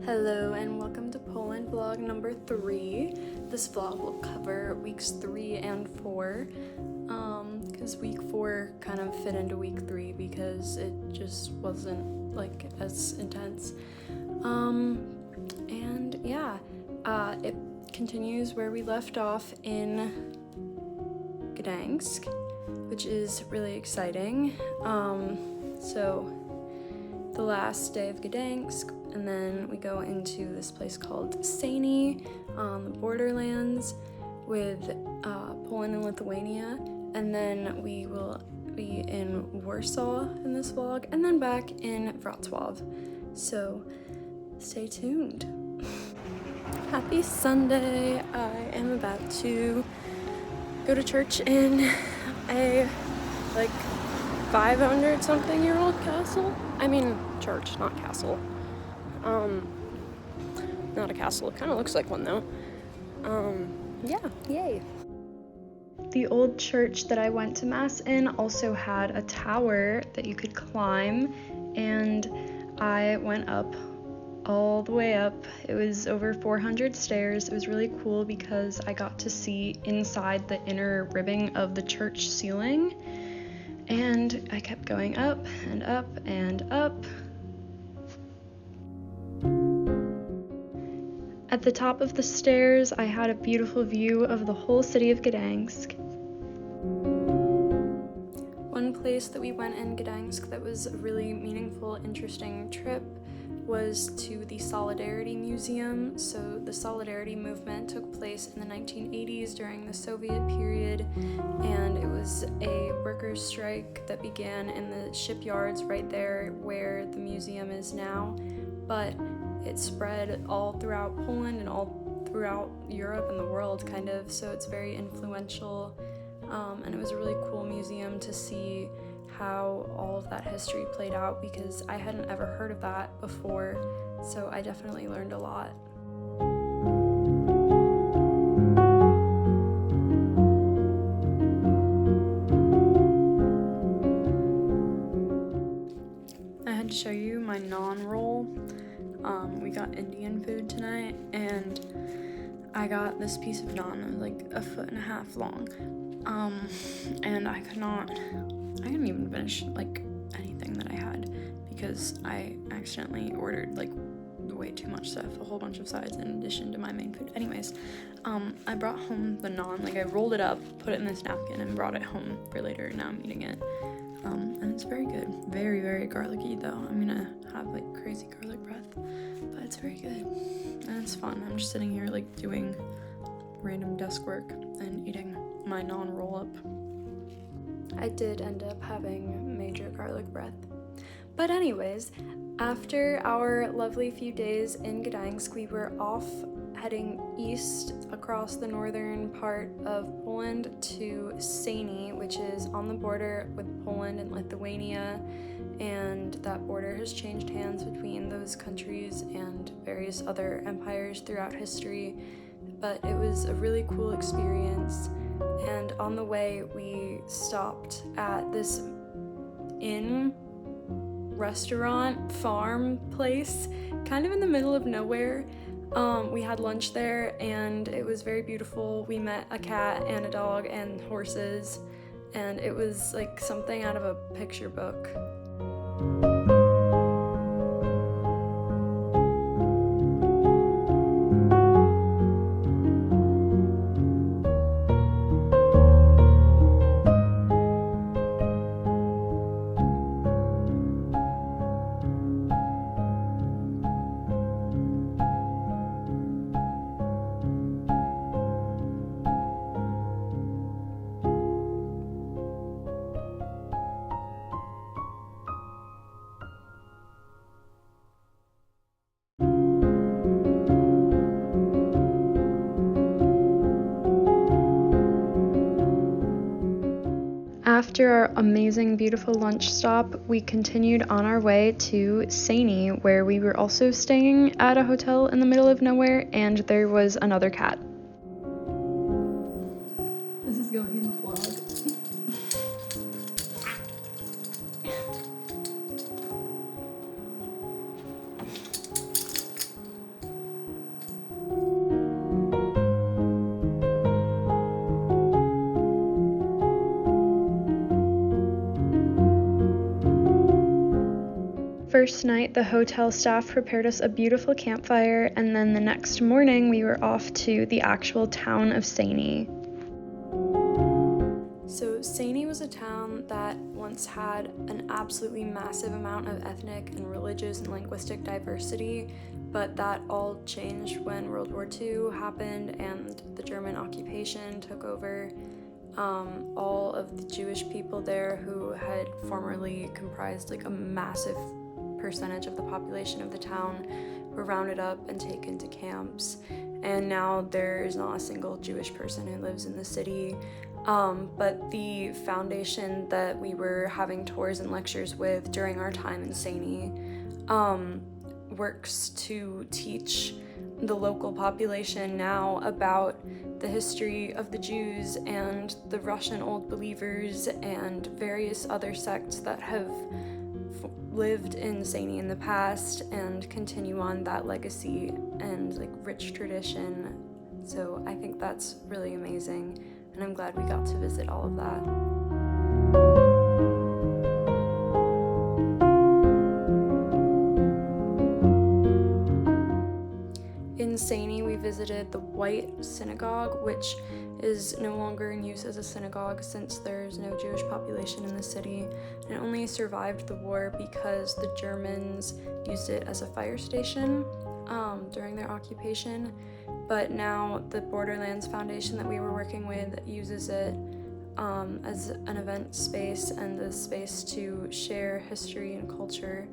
Hello and welcome to Poland vlog number 3. This vlog will cover weeks 3 and 4 because week 4 kind of fit into week 3 because it just wasn't like as intense. And yeah, it continues where we left off in Gdansk, which is really exciting. So the last day of Gdansk, and then we go into this place called Sejny on the borderlands with Poland and Lithuania, and then we will be in Warsaw in this vlog, and then back in Wroclaw. So stay tuned. Happy Sunday. I am about to go to church in a 500 something year old castle. I mean church, not castle. Not a castle. It kind of looks like one though. Yeah, yay. The old church that I went to mass in also had a tower that you could climb, and I went up all the way up. It was over 400 stairs. It was really cool because I got to see inside the inner ribbing of the church ceiling, and I kept going up and up and up. At the top of the stairs, I had a beautiful view of the whole city of Gdansk. One place that we went in Gdansk that was a really meaningful, interesting trip was to the Solidarity Museum. So the Solidarity movement took place in the 1980s during the Soviet period, and it was a workers' strike that began in the shipyards right there where the museum is now, but it spread all throughout Poland and all throughout Europe and the world, kind of, so it's very influential, and it was a really cool museum to see how all of that history played out because I hadn't ever heard of that before, so I definitely learned a lot. I had to show you my non-roll. We got Indian food tonight, and I got this piece of naan. It was like 1.5 feet long, and I couldn't even finish anything that I had because I accidentally ordered way too much stuff, a whole bunch of sides in addition to my main food. Anyways, I brought home the naan. I rolled it up, put it in this napkin, and brought it home for later. Now I'm eating it, and it's very good. Very, very garlicky though. I'm gonna have crazy garlic breath, but it's very good and it's fun. I'm just sitting here doing random desk work and eating my non-roll up. I did end up having major garlic breath. But anyways, after our lovely few days in Gdansk, we were off heading east across the northern part of Poland to Sejny, which is on the border with Poland and Lithuania, and that border has changed hands between those countries and various other empires throughout history, but it was a really cool experience. And on the way, we stopped at this inn, restaurant, farm place, kind of in the middle of nowhere. We had lunch there, and it was very beautiful. We met a cat and a dog and horses, and it was something out of a picture book. After our amazing, beautiful lunch stop, we continued on our way to Sejny, where we were also staying at a hotel in the middle of nowhere, and there was another cat. This is going in the vlog. first night, the hotel staff prepared us a beautiful campfire, and then the next morning we were off to the actual town of Sejny. So Sejny was a town that once had an absolutely massive amount of ethnic and religious and linguistic diversity, but that all changed when World War II happened and the German occupation took over. All of the Jewish people there who had formerly comprised like a massive percentage of the population of the town were rounded up and taken to camps, and now there is not a single Jewish person who lives in the city. But the foundation that we were having tours and lectures with during our time in Sejny works to teach the local population now about the history of the Jews and the Russian Old Believers and various other sects that have lived in Sejny in the past and continue on that legacy and like rich tradition. So I think that's really amazing, and I'm glad we got to visit all of that. In Sejny, we visited the White Synagogue, which is no longer in use as a synagogue since there's no Jewish population in the city. And it only survived the war because the Germans used it as a fire station during their occupation. But now the Borderlands Foundation that we were working with uses it as an event space and a space to share history and culture.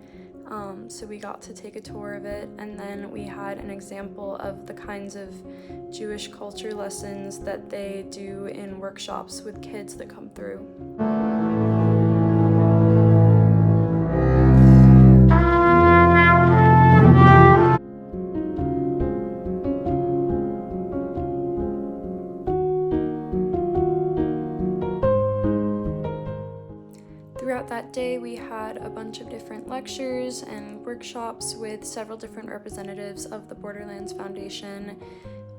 So we got to take a tour of it, and then we had an example of the kinds of Jewish culture lessons that they do in workshops with kids that come through. Throughout that day, we had a bunch of different lectures and workshops with several different representatives of the Borderlands Foundation.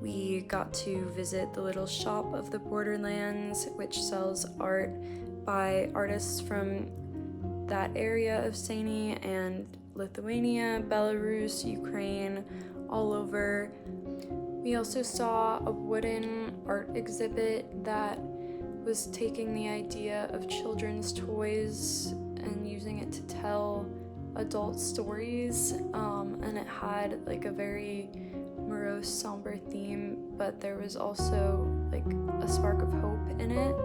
We got to visit the little shop of the Borderlands, which sells art by artists from that area of Sejny and Lithuania, Belarus, Ukraine, all over. We also saw a wooden art exhibit that was taking the idea of children's toys and using it to tell adult stories, and it had like a very morose, somber theme, but there was also like a spark of hope in it,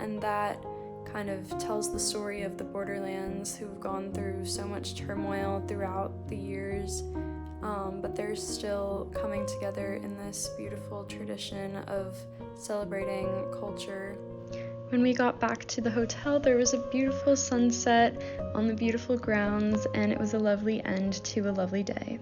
and that kind of tells the story of the Borderlands who've gone through so much turmoil throughout the years, but they're still coming together in this beautiful tradition of celebrating culture. When we got back to the hotel, there was a beautiful sunset on the beautiful grounds, and it was a lovely end to a lovely day.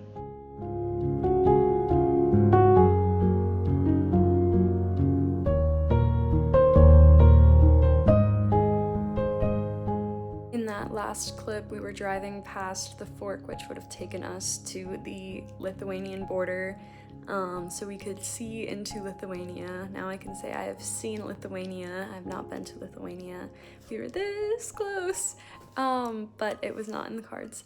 In that last clip, we were driving past the fork, which would have taken us to the Lithuanian border, so we could see into Lithuania. Now I can say I have seen Lithuania. I have not been to Lithuania. We were this close, but it was not in the cards.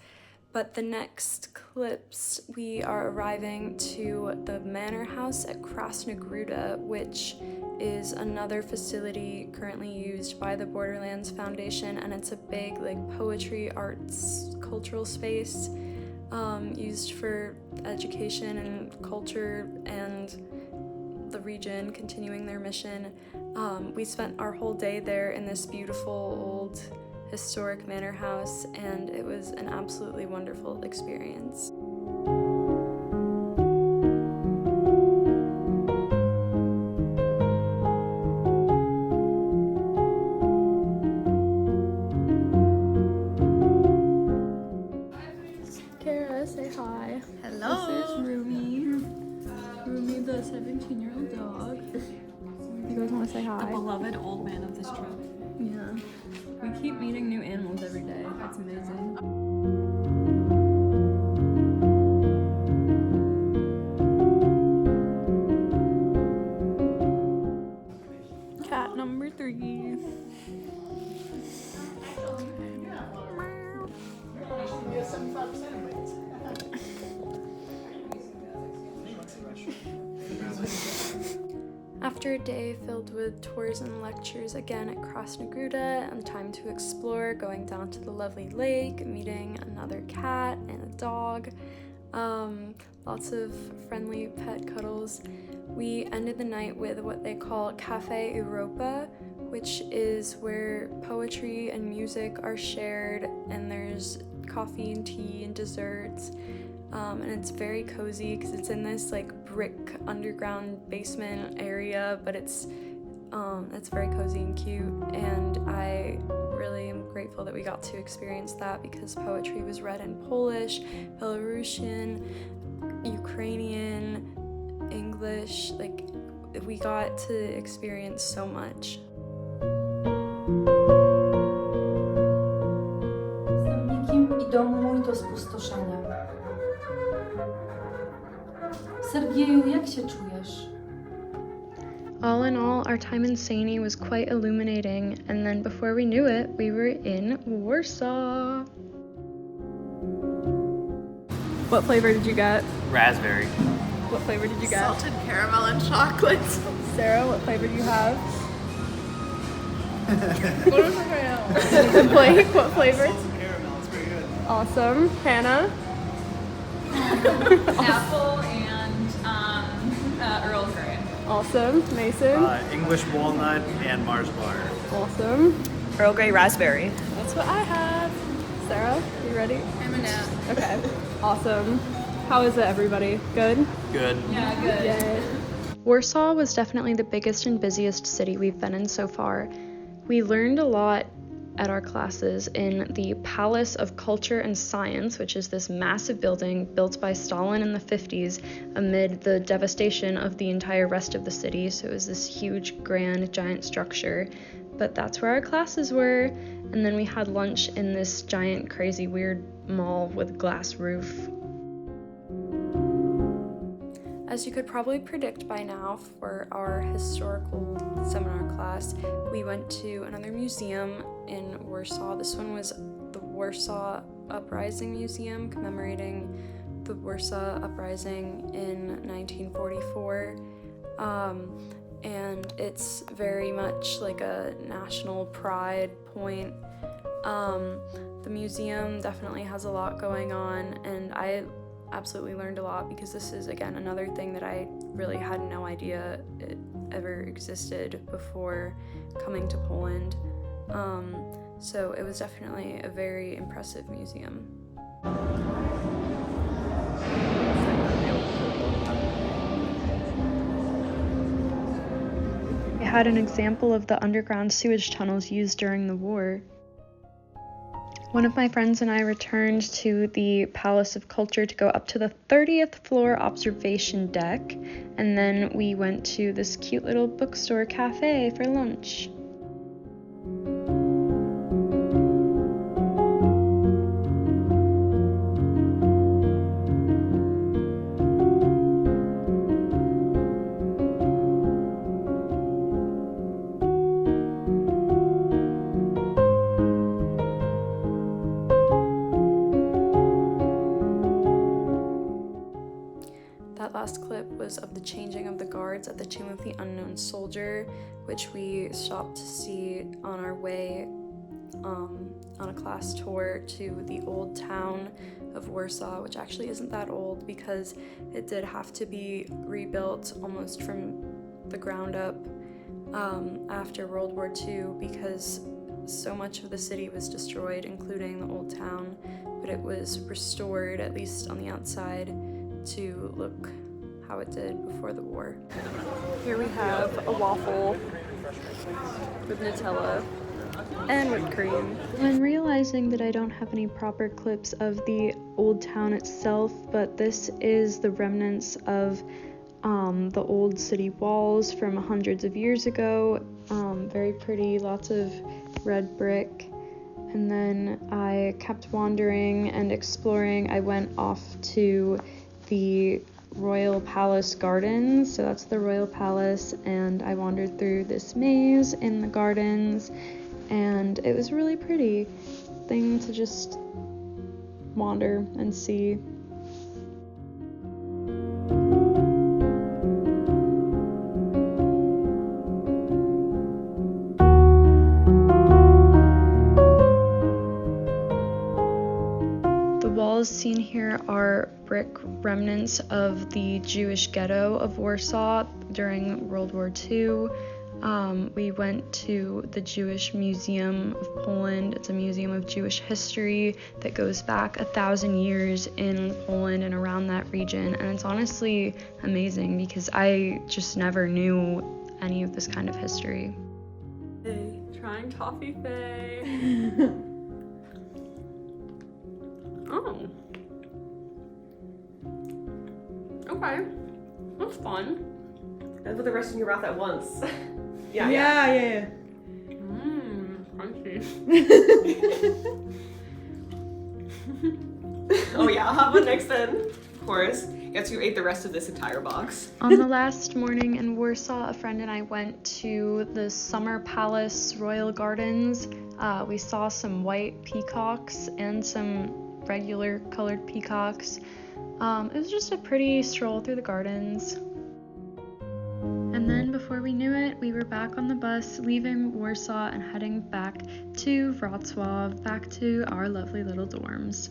But the next clips, we are arriving to the manor house at Krasna Gruda, which is another facility currently used by the Borderlands Foundation, and it's a big like poetry, arts, cultural space used for education and culture and the region continuing their mission. We spent our whole day there in this beautiful old historic manor house, and it was an absolutely wonderful experience. Kara, say hi. Hello. This is Rumi. Rumi, the 17-year-old dog. You guys want to say hi? The beloved old man of this trip. Yeah. We keep meeting new animals every day. That's amazing. Cat number 3. After a day filled with tours and lectures again at Krasna Gruda and time to explore, going down to the lovely lake, meeting another cat and a dog, lots of friendly pet cuddles, we ended the night with what they call Café Europa, which is where poetry and music are shared, and there's coffee and tea and desserts. And it's very cozy because it's in this like brick underground basement area, but it's very cozy and cute, and I really am grateful that we got to experience that because poetry was read in Polish, Belarusian, Ukrainian, English, like we got to experience so much. Idą mój do spustoszenia. Sergieju, jak się czujesz? All in all, our time in Sejny was quite illuminating, and then before we knew it, we were in Warsaw. What flavor did you get? Raspberry. What flavor did you get? Salted caramel and chocolate. Sarah, what flavor do you have? What was it? Blake, what flavor? Salted caramel, it's pretty good. Awesome. Hannah? Apple and Earl Grey. Awesome. Mason? English walnut and Mars bar. Awesome. Earl Grey raspberry. That's what I have. Sarah, you ready? I'm a nut. Okay. Awesome. How is it, everybody? Good? Good. Yeah, good. Yay. Warsaw was definitely the biggest and busiest city we've been in so far. We learned a lot at our classes in the Palace of Culture and Science, which is this massive building built by Stalin in the 50s amid the devastation of the entire rest of the city. So it was this huge, grand, giant structure. But that's where our classes were. And then we had lunch in this giant, crazy, weird mall with glass roof. As you could probably predict by now, for our historical seminar class, we went to another museum in Warsaw. This one was the Warsaw Uprising Museum, commemorating the Warsaw Uprising in 1944. And it's very much like a national pride point. The museum definitely has a lot going on, and I absolutely learned a lot because this is, again, another thing that I really had no idea it ever existed before coming to Poland. So it was definitely a very impressive museum. It had an example of the underground sewage tunnels used during the war. One of my friends and I returned to the Palace of Culture to go up to the 30th floor observation deck, and then we went to this cute little bookstore cafe for lunch. That last clip was of the changing of the guards at the Tomb of the Unknown Soldier, which we stopped to see on our way on a class tour to the old town of Warsaw, which actually isn't that old because it did have to be rebuilt almost from the ground up after World War II because so much of the city was destroyed, including the old town, but it was restored, at least on the outside, to look how it did before the war. Here we have a waffle with Nutella and whipped cream. I'm realizing that I don't have any proper clips of the old town itself, but this is the remnants of the old city walls from hundreds of years ago. Very pretty, lots of red brick. And then I kept wandering and exploring. I went off to the Royal Palace Gardens, so that's the Royal Palace, and I wandered through this maze in the gardens, and it was a really pretty thing to just wander and see. seen here are brick remnants of the Jewish ghetto of Warsaw during World War II. We went to the Jewish Museum of Poland. It's a museum of Jewish history that goes back 1,000 years in Poland and around that region. And it's honestly amazing because I just never knew any of this kind of history. Hey, trying toffee Faye. Oh. Okay. That's fun. And put the rest in your mouth at once. Yeah. Mmm, crunchy. Oh yeah, I'll have one next then. Of course. Guess you ate the rest of this entire box. On the last morning in Warsaw, a friend and I went to the Summer Palace Royal Gardens. We saw some white peacocks and some regular colored peacocks. It was just a pretty stroll through the gardens. And then before we knew it, we were back on the bus, leaving Warsaw and heading back to Wrocław, back to our lovely little dorms.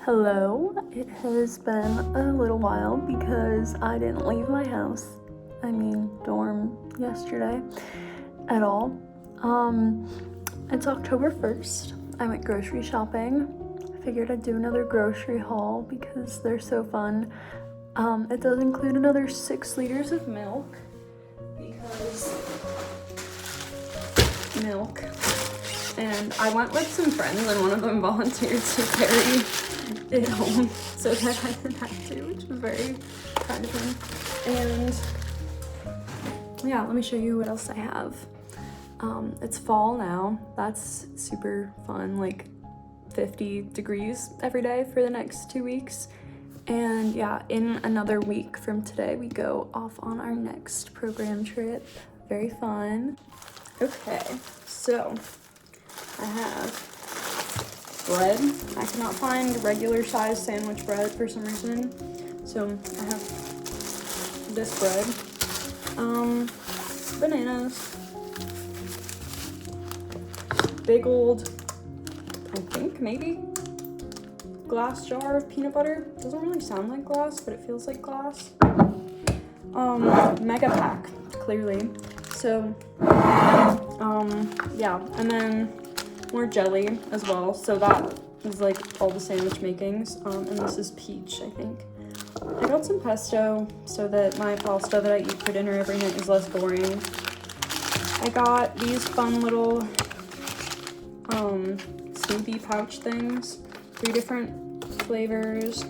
Hello, it has been a little while because I didn't leave my house, dorm yesterday at all. It's October 1st. I went grocery shopping. I figured I'd do another grocery haul because they're so fun. It does include another 6 liters of milk because milk. And I went with some friends and one of them volunteered to carry it home so that I didn't have to, which was very kind of him. And yeah, let me show you what else I have. It's fall now. That's super fun, like 50 degrees every day for the next 2 weeks. And yeah, in another week from today, we go off on our next program trip. Very fun. Okay, so I have bread. I cannot find regular size sandwich bread for some reason. So I have this bread. Bananas. Big old, I think maybe, glass jar of peanut butter. Doesn't really sound like glass, but it feels like glass. Mega pack, clearly. So, yeah, and then more jelly as well. So that is like all the sandwich makings. And this is peach, I think. I got some pesto so that my pasta that I eat for dinner every night is less boring. I got these fun little smoothie pouch things. 3 different flavors.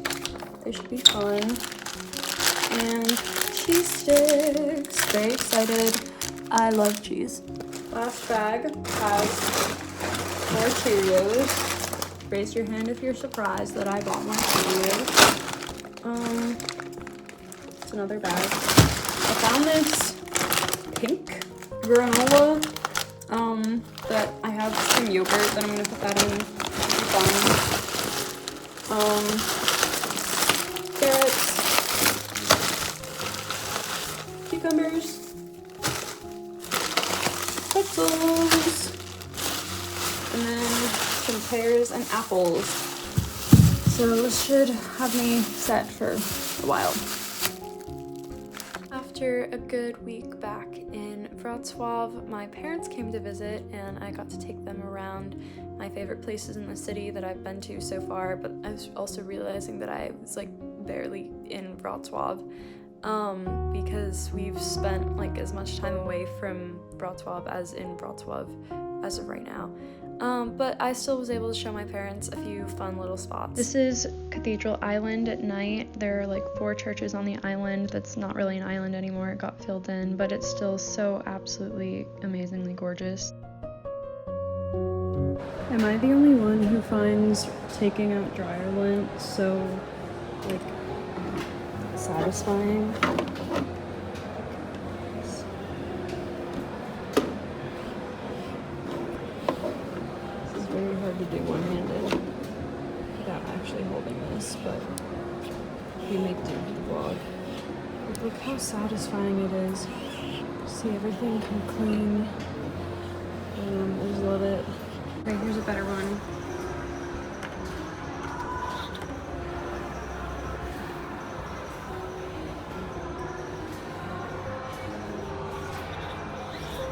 They should be fun. And cheese sticks. Very excited. I love cheese. Last bag has more Cheerios. Raise your hand if you're surprised that I bought more Cheerios. It's another bag. I found this pink granola. That I have some yogurt that I'm gonna put that in. It'll be fun. Carrots, cucumbers, pretzels, and then some pears and apples. So this should have me set for a while. After a good week back in Wrocław, my parents came to visit and I got to take them around my favorite places in the city that I've been to so far, but I was also realizing that I was like barely in Wrocław because we've spent like as much time away from Wrocław as in Wrocław as of right now. But I still was able to show my parents a few fun little spots. This is Cathedral Island at night. There are like 4 churches on the island. That's not really an island anymore. It got filled in, but it's still so absolutely amazingly gorgeous. Am I the only one who finds taking out dryer lint so like satisfying? to do one-handed without actually holding this, but we make do for the vlog. Like, look how satisfying it is. See everything come clean. I just love it. Okay, here's a better one.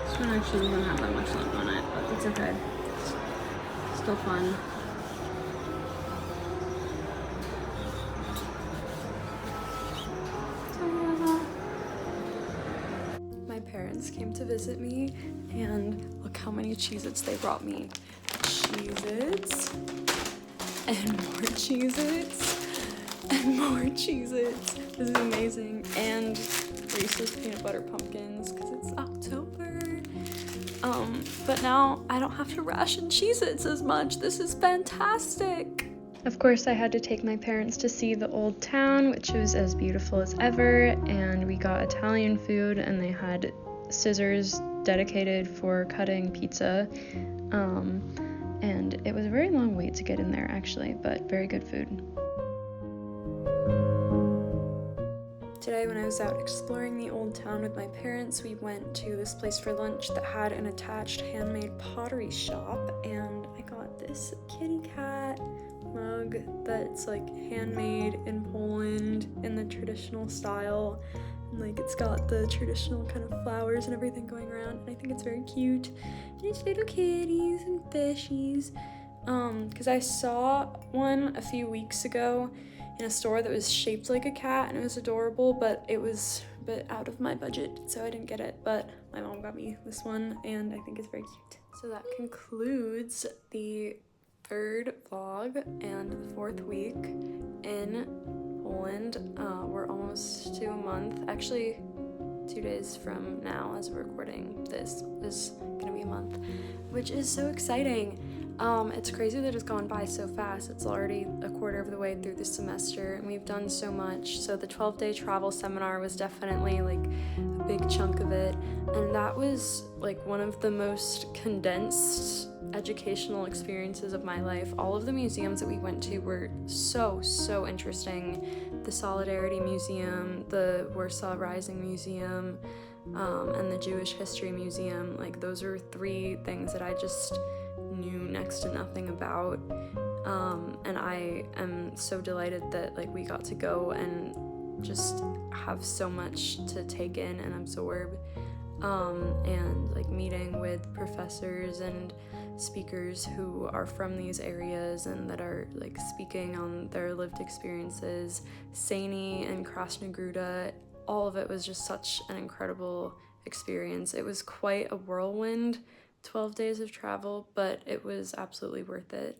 This one actually doesn't have that much left on it, but it's okay. It's still fun. My parents came to visit me, and look how many Cheez-Its they brought me. Cheez-Its, and more Cheez-Its, and more Cheez-Its. This is amazing. And Reese's peanut butter pumpkins, because it's October. But now I don't have to ration Cheez-Its as much. This is fantastic. Of course, I had to take my parents to see the old town, which was as beautiful as ever, and we got Italian food, and they had scissors dedicated for cutting pizza, and it was a very long wait to get in there, actually, but very good food. Today, when I was out exploring the old town with my parents, we went to this place for lunch that had an attached handmade pottery shop, and I got this kitty cat mug that's like handmade in Poland in the traditional style, and like it's got the traditional kind of flowers and everything going around, and I think it's very cute. And it's little kitties and fishies, because I saw one a few weeks ago in a store that was shaped like a cat, and it was adorable, but it was a bit out of my budget, so I didn't get it, but my mom got me this one, and I think it's very cute. So that concludes the third vlog and the fourth week in Poland. We're almost to a month. Actually, 2 days from now, as we're recording this, is gonna be a month, which is so exciting. It's crazy that it's gone by so fast. It's already a quarter of the way through the semester, and we've done so much. So the 12-day travel seminar was definitely like a big chunk of it, and that was like one of the most condensed educational experiences of my life. All of the museums that we went to were so interesting. The Solidarity Museum, the Warsaw Rising Museum, and the Jewish History Museum. Like, those are 3 things that I just knew next to nothing about, and I am so delighted that like we got to go and just have so much to take in and absorb, and like meeting with professors and speakers who are from these areas and that are like speaking on their lived experiences. Sejny and Gruda, all of it was just such an incredible experience. It was quite a whirlwind 12 days of travel, but it was absolutely worth it.